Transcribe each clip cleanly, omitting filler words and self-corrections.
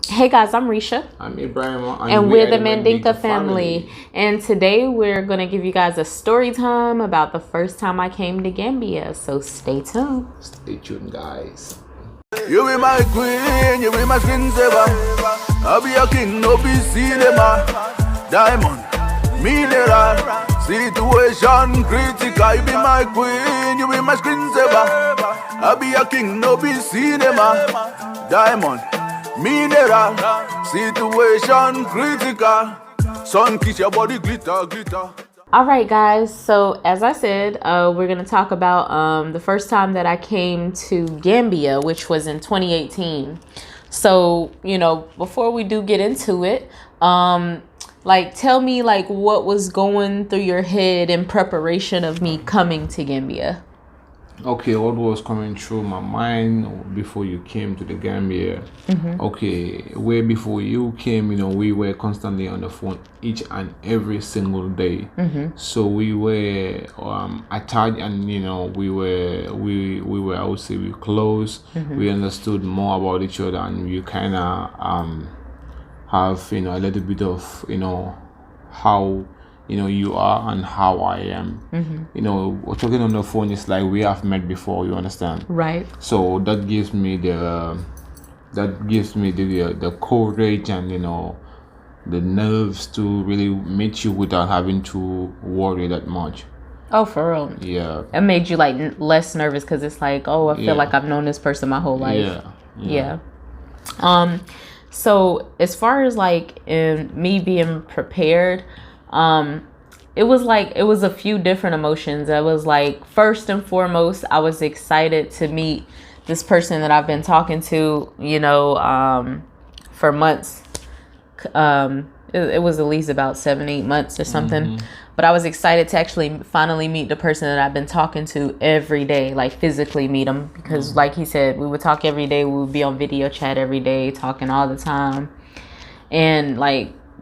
Hey guys, I'm Resha, I'm Ibrahim, and we we're are the the Mandinka Mandinka Family. Family. And today we're going to give you guys a story time about the first time I came to Gambia. So stay tuned. Stay tuned, guys. You be my queen, you be my screensaver. I be a king, no be cinema. Diamond, mineral, situation critical. You be my queen, you be my screensaver. I be a king, no be cinema. Diamond, mineral, situation critical. Sun kiss your body, glitter, glitter. All right, guys. So as I said, we're going to talk about the first time that I came to Gambia, which was in 2018. So, before we do get into it, tell me what was going through your head in preparation of me coming to Gambia. Okay, what was coming through my mind before you came to the Gambia? Okay, way before you came, we were constantly on the phone each and every single day. So we were attached, and we were I would say we close. We understood more about each other, and we kind of have a little bit of how you are and how I am. We're talking on the phone. It's like we have met before. You understand? Right. So that gives me the courage and the nerves to really meet you without having to worry that much. Oh, for real? Yeah. It made you less nervous because it's like, oh, I feel like I've known this person my whole life. Yeah. So as far as in me being prepared, it was a few different emotions. I was first and foremost, I was excited to meet this person that I've been talking to, for months. It was at least about 7-8 months or something. But I was excited to actually finally meet the person that I've been talking to every day, physically meet him, because like he said, we would talk every day. We would be on video chat every day, talking all the time. And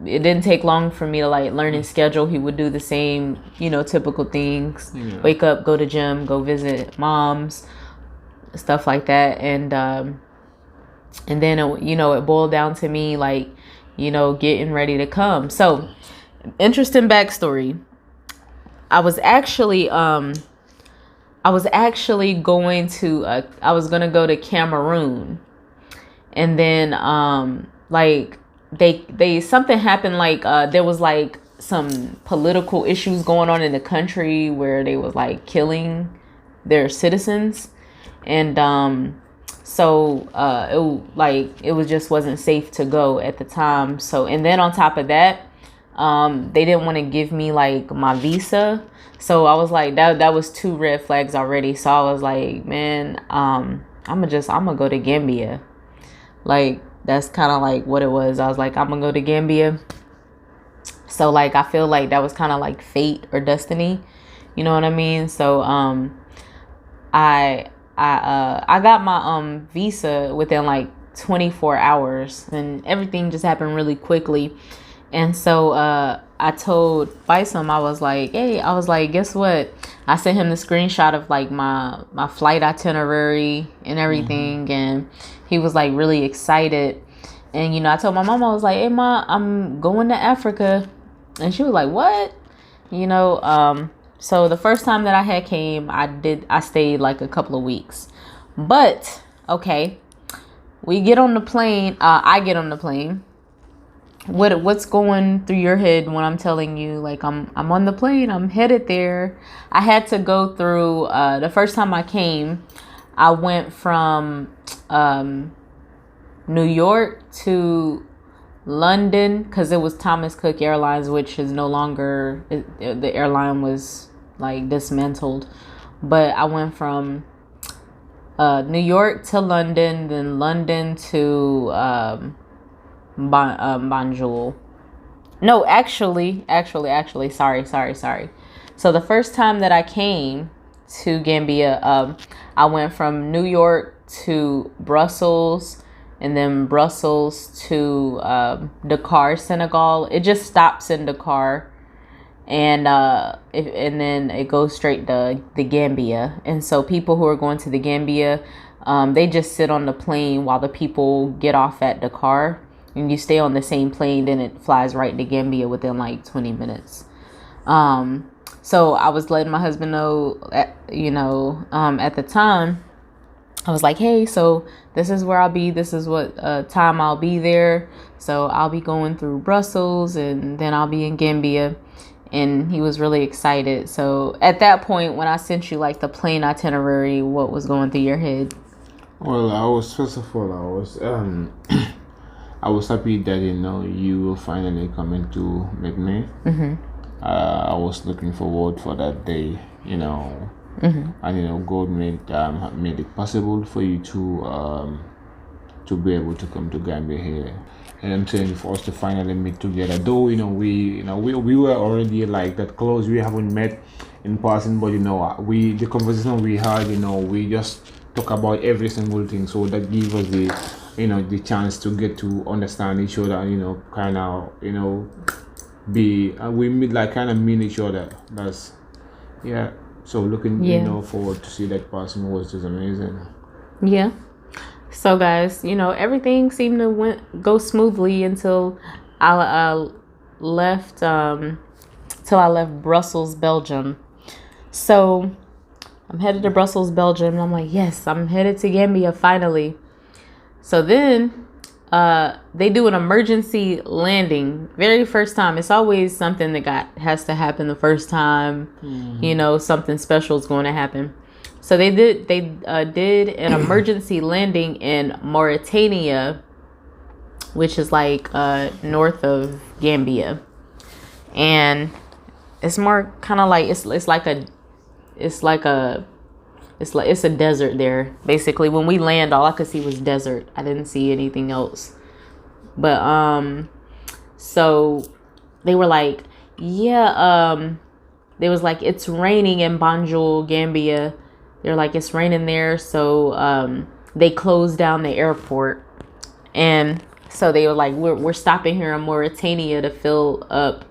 it didn't take long for me to learn his schedule. He would do the same, typical things. Wake up, go to gym, go visit moms, stuff like that. And then it boiled down to me getting ready to come. So interesting backstory. I was actually going to gonna go to Cameroon, and then they something happened, there was some political issues going on in the country where they was killing their citizens, and so it was just wasn't safe to go at the time. So, and then on top of that, they didn't want to give me my visa. So I was that was 2 red flags already. So I was like, man, I'm gonna go to Gambia. That's kind of what it was. I was like, I'm gonna go to Gambia. So I feel that was kind of fate or destiny. You know what I mean? So I got my visa within 24 hours, and everything just happened really quickly. And so I told Bison, I was like, hey, guess what? I sent him the screenshot of my flight itinerary and everything, and he was really excited. And I told my mom, I was like, hey ma, I'm going to Africa. And she was like, what? So the first time that I had came, I stayed a couple of weeks. But okay, we get on the plane, I get on the plane. What's going through your head when I'm telling you I'm on the plane, I'm headed there? I had to go through the first time I came, I went from New York to London, because it was Thomas Cook Airlines, which is no longer, the airline was dismantled. But I went from New York to London, then London to Banjul. No, actually, sorry. So the first time that I came to Gambia, I went from New York to Brussels, and then Brussels to Dakar, Senegal. It just stops in Dakar, and then it goes straight to the Gambia. And so people who are going to the Gambia, they just sit on the plane while the people get off at Dakar. and you stay on the same plane, then it flies right to Gambia within like 20 minutes. So I was letting my husband know, at the time, I was like, hey, so this is where I'll be. This is what time I'll be there. So I'll be going through Brussels, and then I'll be in Gambia. And he was really excited. So at that point, when I sent you like the plane itinerary, what was going through your head? Well, I was I was happy that you were finally coming to meet me. I was looking forward for that day, and God made it possible for you to be able to come to Gambia here. And I'm saying for us to finally meet together, though we were already like that close. We haven't met in person, but the conversation we had, we just talk about every single thing. So that gives us the chance to get to understand each other, kind of we meet like kind of meet each other. That's So looking forward to see that person was just amazing. Yeah. So guys, everything seemed to go smoothly until I left Brussels, Belgium. So I'm headed to Brussels, Belgium, and I'm like, yes, I'm headed to Gambia finally. So then they do an emergency landing. Very first time. It's always something that has to happen the first time. Something special is going to happen. So they did an emergency landing in Mauritania, which is like north of Gambia, and it's more kind of like it's a desert there. Basically, when we land, all I could see was desert. I didn't see anything else. But so they were like, they was like, it's raining in Banjul, Gambia. They're like, it's raining there. So they closed down the airport. And so they were like, we're stopping here in Mauritania to fill up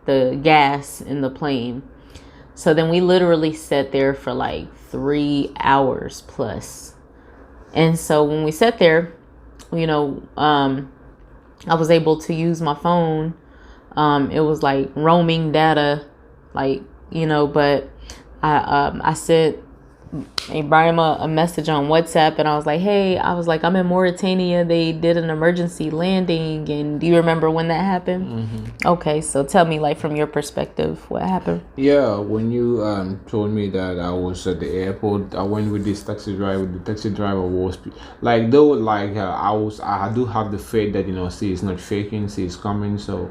the gas in the plane. So then we literally sat there for like 3 hours plus. And so when we sat there, I was able to use my phone. It was like roaming data, but I sent Ibrahim a message on WhatsApp, and I was like, hey, I'm in Mauritania. They did an emergency landing, and do you remember when that happened? Okay, so tell me, like, from your perspective, what happened? Yeah, when you told me that I was at the airport, I went with this taxi driver. The taxi driver was like, though, like I do have the faith that she is not faking, she is coming. So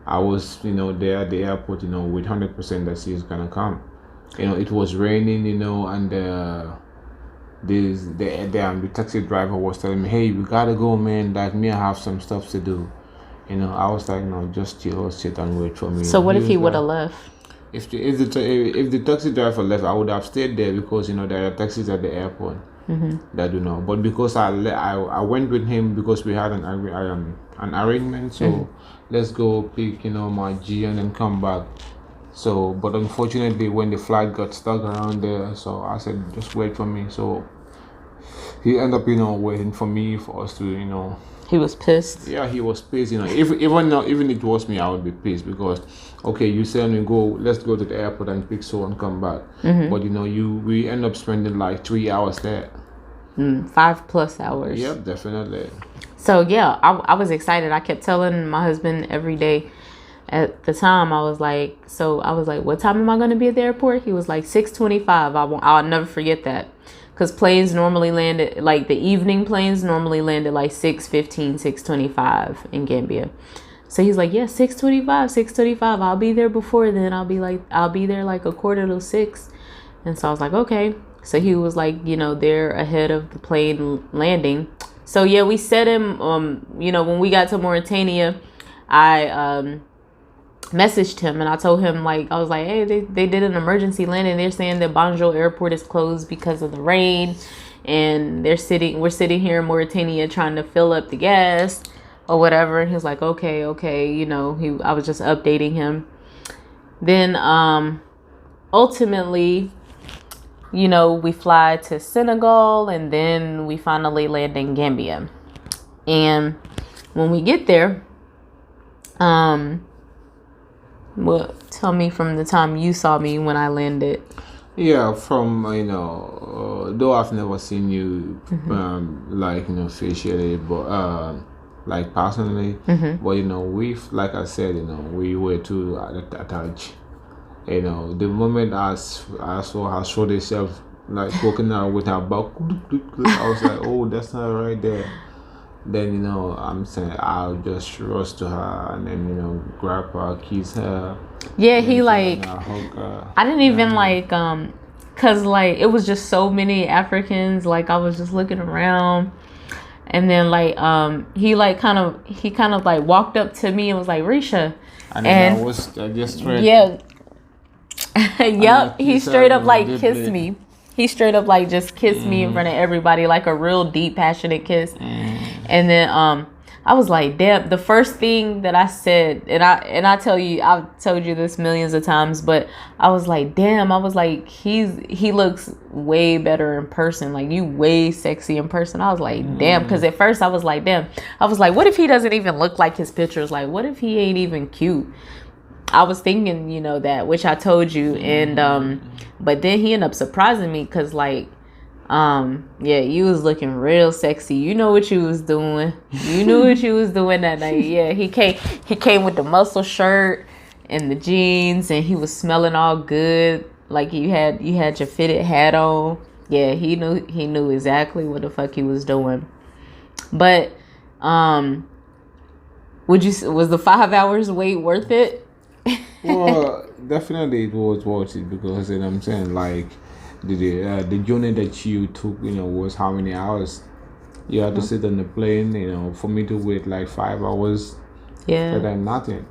I was there at the airport with 100% that she is gonna come. It was raining, and the taxi driver was telling me, hey, we gotta go, man, like me, I have some stuff to do. I was like, no, just chill, sit and wait for me. So what if he would have left? If the taxi driver left, I would have stayed there, because there are taxis at the airport that but because I went with him because we had an arrangement. So let's go pick my G and then come back. So, but unfortunately, when the flight got stuck around there, so I said, just wait for me. So he ended up, waiting for me, for us to, He was pissed. Yeah, he was pissed. If even it was me, I would be pissed, because, okay, you said let's go to the airport and pick so and come back. But we end up spending like 3 hours there. 5+ hours. Yep, definitely. So yeah, I was excited. I kept telling my husband every day. At the time, I was like, what time am I going to be at the airport? He was like, 6:25. I'll never forget that. Because planes normally land at, like, the evening planes normally land at like 6:15, 6:25 in Gambia. So he's like, yeah, 6:25. I'll be there before then. I'll be there like 5:45. And so I was like, okay. So he was like, they're ahead of the plane landing. So yeah, we set him, when we got to Mauritania, I messaged him and I told him, I was like, hey, they did an emergency landing. They're saying that Banjul airport is closed because of the rain, and we're sitting here in Mauritania trying to fill up the gas or whatever. And he was like, okay. I was just updating him. Then ultimately, we fly to Senegal, and then we finally land in Gambia. And when we get there, well, tell me from the time you saw me when I landed. Yeah, from though I've never seen you like facially, but like personally, but we've like I said, we were too attached. The moment I saw her shoulder herself like poking out with her back, I was like, oh, that's not right there. Then I'm saying I'll just rush to her and then grab her, kiss her. Yeah, he like hug her. I didn't even like cause like it was just so many Africans. Like I was just looking around, and then like he kind of like walked up to me and was like, Resha, and I was just straight. Yeah. Yep. He straight up like kissed me. He straight up like just kissed me in front of everybody, like a real deep, passionate kiss. And then I was like, damn. The first thing that I said, and I tell you, I've told you this millions of times, but I was like, damn. I was like, he looks way better in person. Like you way sexy in person. I was like, damn. Because at first I was like, damn. I was like, what if he doesn't even look like his pictures? Like, what if he ain't even cute? I was thinking, that, which I told you, and but then he ended up surprising me because like, you was looking real sexy. You know what you was doing. You knew what you was doing that night. Yeah, he came with the muscle shirt and the jeans, and he was smelling all good. Like you had your fitted hat on. Yeah, he knew exactly what the fuck he was doing. But was the 5 hours wait worth it? Well, definitely it was worth it because I'm saying like the journey that you took was how many hours you had to sit on the plane for me to wait like 5 hours for that nothing.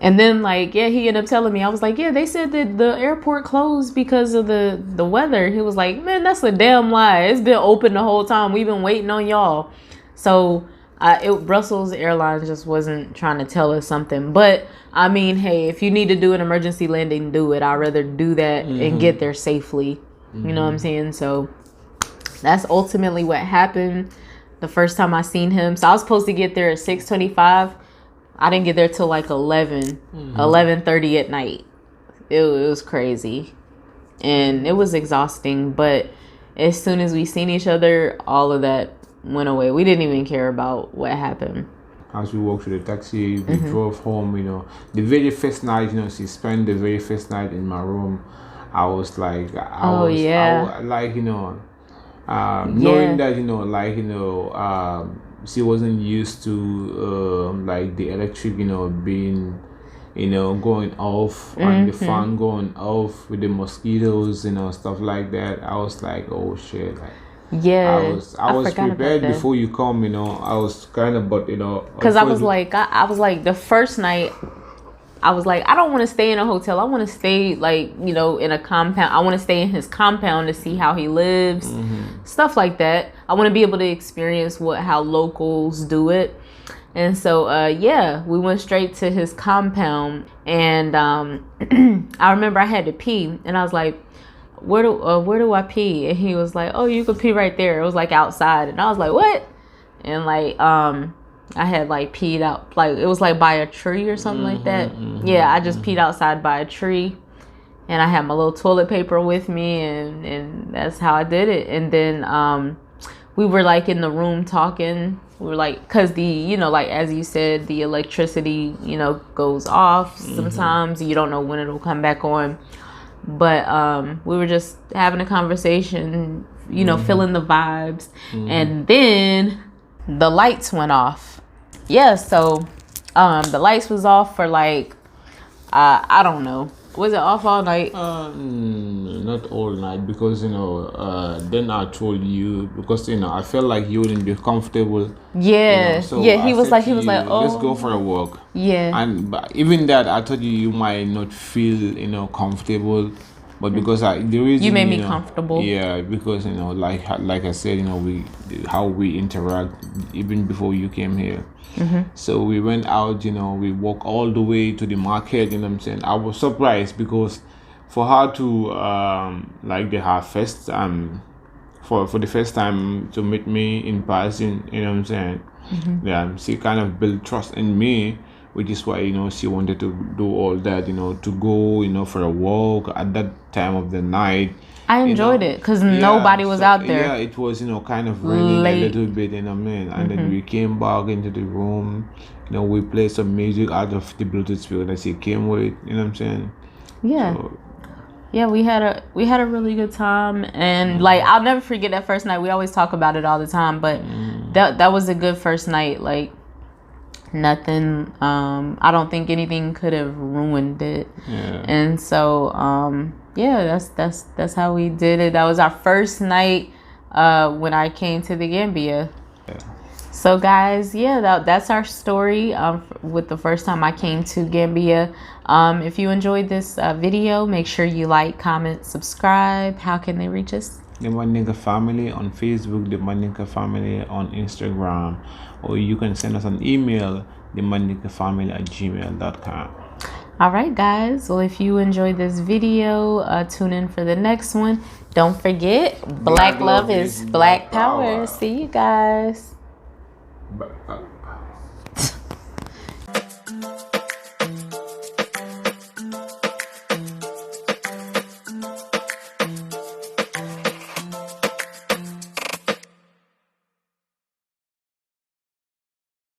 And then like he ended up telling me, I was like, yeah, they said that the airport closed because of the weather. He was like, man, that's a damn lie. It's been open the whole time. We've been waiting on y'all. So Brussels Airlines just wasn't trying to tell us something. But I mean, hey, if you need to do an emergency landing, do it. I'd rather do that and get there safely. You know what I'm saying? So that's ultimately what happened the first time I seen him. So I was supposed to get there at 6:25. I didn't get there till like 11:30 at night. It was crazy. And it was exhausting. But as soon as we seen each other, all of that went away. We didn't even care about what happened. As we walked to the taxi, we drove home. The very first night, she spent the very first night in my room. I was like, knowing that she wasn't used to like the electric, being going off and the fan going off with the mosquitoes, stuff like that. I was like, oh shit. Like, yeah, I was prepared before you come. I was kind of, but because I was like the first night, I was like, I don't want to stay in a hotel. I want to stay like in a compound. I want to stay in his compound to see how he lives, stuff like that. I want to be able to experience how locals do it. And so we went straight to his compound, and I remember I had to pee, and I was like, where do I pee? And he was like, oh, you can pee right there. It was like outside. And I was like, what? And like I had like peed out, like it was like by a tree or something like that. Yeah, I just peed outside by a tree, and I had my little toilet paper with me, and that's how I did it. And then we were like in the room talking. We were like, cause the like as you said, the electricity goes off sometimes. You don't know when it'll come back on. But we were just having a conversation, feeling the vibes. And then the lights went off. Yeah, so the lights was off for like I don't know. Was it off all night? Not all night, because then I told you, because I felt like you wouldn't be comfortable. Yeah, so he was like, oh, let's go for a walk. Yeah, but even that, I told you might not feel comfortable, but because the reason you made me comfortable. Yeah, because like I said, how we interact even before you came here. So we went out, we walked all the way to the market. You know what I'm saying? I was surprised because for her to like her first for the first time to meet me in person, you know what I'm saying? Yeah, she kind of built trust in me, which is why, you know, she wanted to do all that, you know, to go, you know, for a walk at that time of the night. I enjoyed it because nobody was out there. Yeah, it was, you know, kind of raining Late. a little bit, you know what I mean? And then we came back into the room, you know, we played some music out of the Bluetooth speaker that she came with, you know what I'm saying? Yeah. So, yeah, we had a really good time, and like I'll never forget that first night. We always talk about it all the time, but that was a good first night. Like nothing, I don't think anything could have ruined it. yeah. And so yeah, that's how we did it. That was our first night when I came to the Gambia. So guys, yeah, that's our story with the first time I came to Gambia. If you enjoyed this video, make sure you like, comment, subscribe. How can they reach us? The Mandinka Family on Facebook, the Mandinka Family on Instagram, or you can send us an email, TheMandinkaFamily@gmail.com. All right, guys. Well, if you enjoyed this video, tune in for the next one. Don't forget, Black love is Black power. See you guys. Bye.